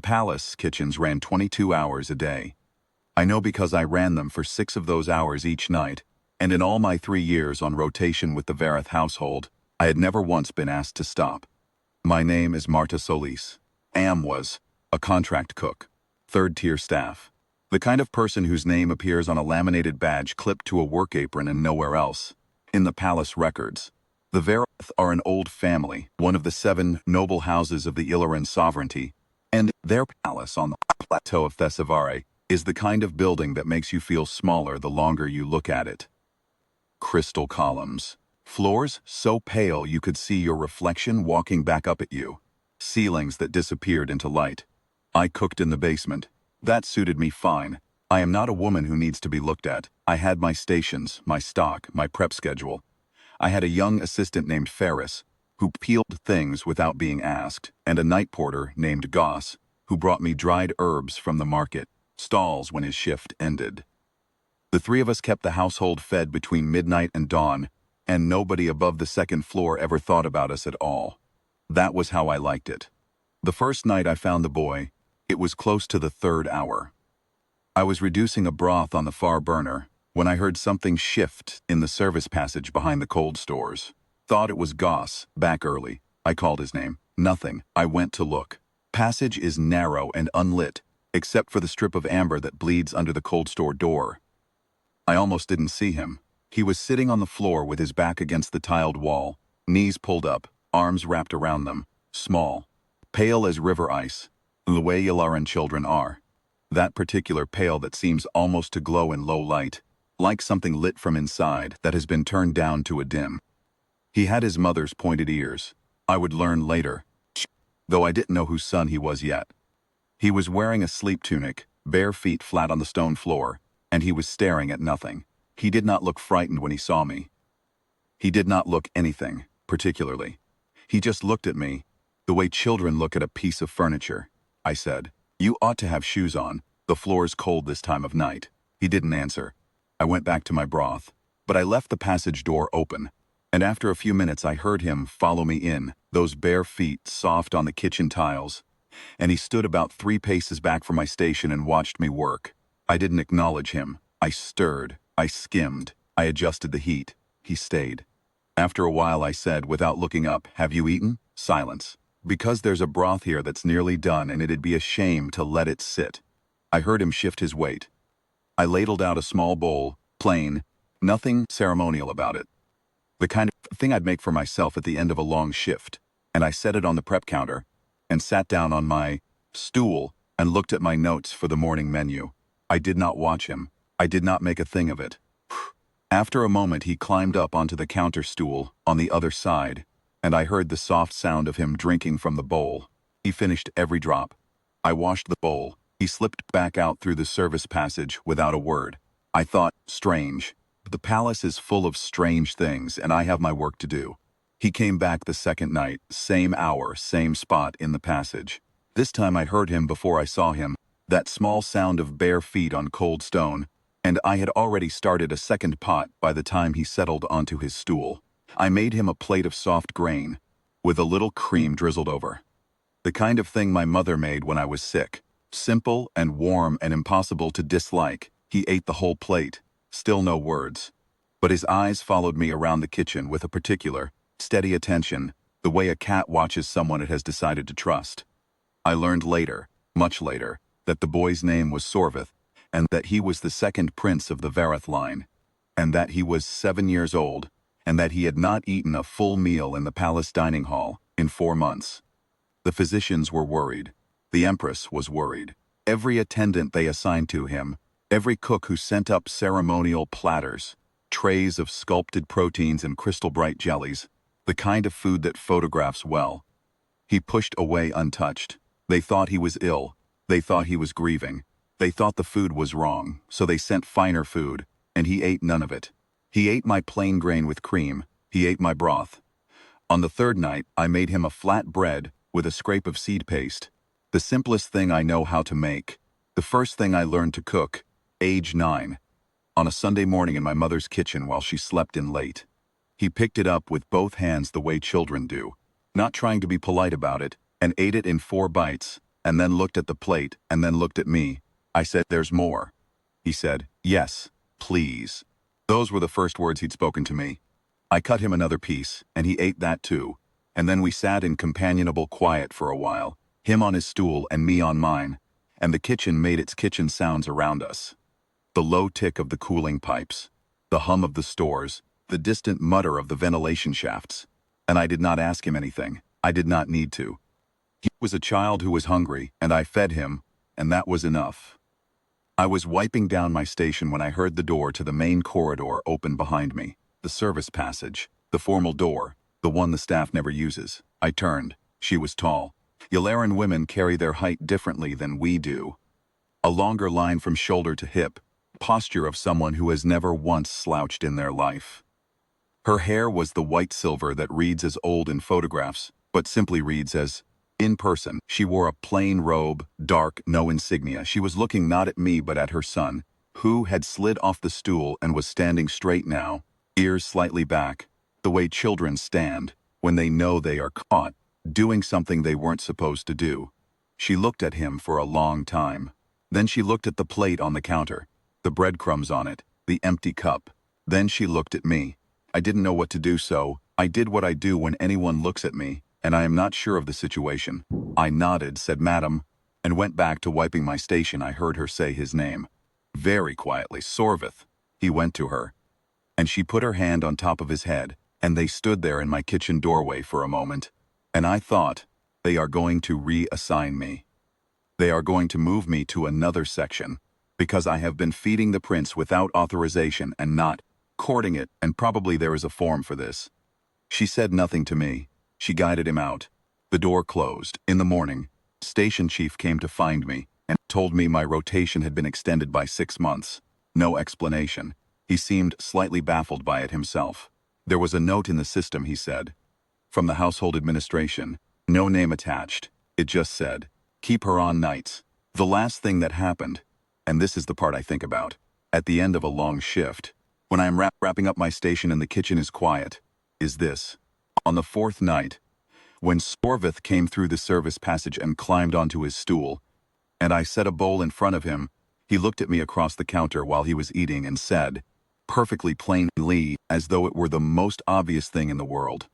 The palace kitchens ran 22 hours a day. I know because I ran them for 6 of those hours each night, and in all my 3 years on rotation with the Vareth household, I had never once been asked to stop. My name is Marta Solis. Am was a contract cook, third-tier staff, the kind of person whose name appears on a laminated badge clipped to a work apron and nowhere else. In the palace records, the Vareth are an old family, one of the 7 noble houses of the Illyrian sovereignty, and their palace on the plateau of Thesavare is the kind of building that makes you feel smaller the longer you look at it. Crystal columns. Floors so pale you could see your reflection walking back up at you. Ceilings that disappeared into light. I cooked in the basement. That suited me fine. I am not a woman who needs to be looked at. I had my stations, my stock, my prep schedule. I had a young assistant named Ferris, who peeled things without being asked, and a night porter named Goss, who brought me dried herbs from the market, stalls when his shift ended. The 3 of us kept the household fed between midnight and dawn, and nobody above the 2nd floor ever thought about us at all. That was how I liked it. The first night I found the boy, it was close to the 3rd hour. I was reducing a broth on the far burner when I heard something shift in the service passage behind the cold stores. Thought it was Goss, back early. I called his name. Nothing. I went to look. Passage is narrow and unlit, except for the strip of amber that bleeds under the cold store door. I almost didn't see him. He was sitting on the floor with his back against the tiled wall, knees pulled up, arms wrapped around them, small, pale as river ice, the way Ilaran children are. That particular pale that seems almost to glow in low light, like something lit from inside that has been turned down to a dim. He had his mother's pointed ears. I would learn later, though I didn't know whose son he was yet. He was wearing a sleep tunic, bare feet flat on the stone floor, and he was staring at nothing. He did not look frightened when he saw me. He did not look anything, particularly. He just looked at me, the way children look at a piece of furniture. I said, "You ought to have shoes on. The floor's cold this time of night." He didn't answer. I went back to my broth, but I left the passage door open, and after a few minutes I heard him follow me in, those bare feet soft on the kitchen tiles, and he stood about 3 paces back from my station and watched me work. I didn't acknowledge him. I stirred. I skimmed. I adjusted the heat. He stayed. After a while I said, without looking up, "Have you eaten?" Silence. "Because there's a broth here that's nearly done and it'd be a shame to let it sit." I heard him shift his weight. I ladled out a small bowl, plain, nothing ceremonial about it. The kind of thing I'd make for myself at the end of a long shift, and I set it on the prep counter and sat down on my stool and looked at my notes for the morning menu. I did not watch him. I did not make a thing of it. After a moment he climbed up onto the counter stool on the other side, and I heard the soft sound of him drinking from the bowl. He finished every drop. I washed the bowl. He slipped back out through the service passage without a word. I thought, strange. But the palace is full of strange things, and I have my work to do. He came back the 2nd night, same hour, same spot in the passage. This time I heard him before I saw him, that small sound of bare feet on cold stone, and I had already started a 2nd pot by the time he settled onto his stool. I made him a plate of soft grain, with a little cream drizzled over. The kind of thing my mother made when I was sick. Simple and warm and impossible to dislike. He ate the whole plate. Still no words. But his eyes followed me around the kitchen with a particular, steady attention, the way a cat watches someone it has decided to trust. I learned later, much later, that the boy's name was Sorvith, and that he was the 2nd prince of the Vareth line, and that he was 7 years old, and that he had not eaten a full meal in the palace dining hall in 4 months. The physicians were worried. The Empress was worried. Every attendant they assigned to him, every cook who sent up ceremonial platters, trays of sculpted proteins and crystal-bright jellies, the kind of food that photographs well. He pushed away untouched. They thought he was ill. They thought he was grieving. They thought the food was wrong, so they sent finer food, and he ate none of it. He ate my plain grain with cream. He ate my broth. On the 3rd night, I made him a flat bread with a scrape of seed paste. The simplest thing I know how to make. The first thing I learned to cook, age 9, on a Sunday morning in my mother's kitchen while she slept in late. He picked it up with both hands the way children do, not trying to be polite about it, and ate it in 4 bites, and then looked at the plate, and then looked at me. I said, "There's more." He said, "Yes, please." Those were the first words he'd spoken to me. I cut him another piece, and he ate that too. And then we sat in companionable quiet for a while, him on his stool and me on mine, and the kitchen made its kitchen sounds around us. The low tick of the cooling pipes, the hum of the stores, the distant mutter of the ventilation shafts. And I did not ask him anything. I did not need to. He was a child who was hungry, and I fed him, and that was enough. I was wiping down my station when I heard the door to the main corridor open behind me. The service passage, the formal door, the one the staff never uses. I turned. She was tall. Yalaran women carry their height differently than we do. A longer line from shoulder to hip, posture of someone who has never once slouched in their life. Her hair was the white silver that reads as old in photographs, but simply reads as in person. She wore a plain robe, dark, no insignia. She was looking not at me but at her son, who had slid off the stool and was standing straight now, ears slightly back, the way children stand when they know they are caught doing something they weren't supposed to do. She looked at him for a long time. Then she looked at the plate on the counter, the breadcrumbs on it, the empty cup. Then she looked at me. I didn't know what to do, so I did what I do when anyone looks at me, and I am not sure of the situation. I nodded, said "Madam," and went back to wiping my station. I heard her say his name. Very quietly, "Sorvith." He went to her, and she put her hand on top of his head, and they stood there in my kitchen doorway for a moment. And I thought, they are going to reassign me. They are going to move me to another section, because I have been feeding the prince without authorization and not courting it, and probably there is a form for this. She said nothing to me. She guided him out. The door closed. In the morning, station chief came to find me and told me my rotation had been extended by 6 months. No explanation. He seemed slightly baffled by it himself. There was a note in the system, he said. From the household administration. No name attached. It just said, "Keep her on nights." The last thing that happened, and this is the part I think about, at the end of a long shift, when I am wrapping up my station and the kitchen is quiet, is this. On the 4th night, when Sorvith came through the service passage and climbed onto his stool, and I set a bowl in front of him, he looked at me across the counter while he was eating and said, perfectly plainly, as though it were the most obvious thing in the world,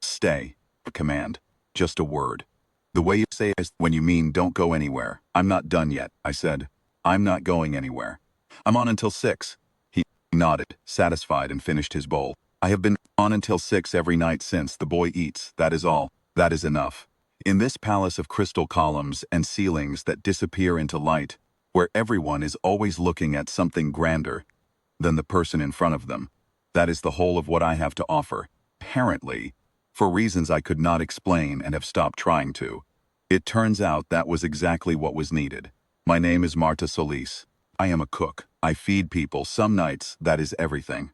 "Stay." A command. Just a word. The way you say it is when you mean don't go anywhere. "I'm not done yet," I said. "I'm not going anywhere. I'm on until 6. He nodded, satisfied, and finished his bowl. "I have been on until 6 every night since the boy eats. That is all. That is enough. In this palace of crystal columns and ceilings that disappear into light, where everyone is always looking at something grander than the person in front of them, that is the whole of what I have to offer, apparently, for reasons I could not explain and have stopped trying to. It turns out that was exactly what was needed. My name is Marta Solis. I am a cook. I feed people. Some nights, that is everything.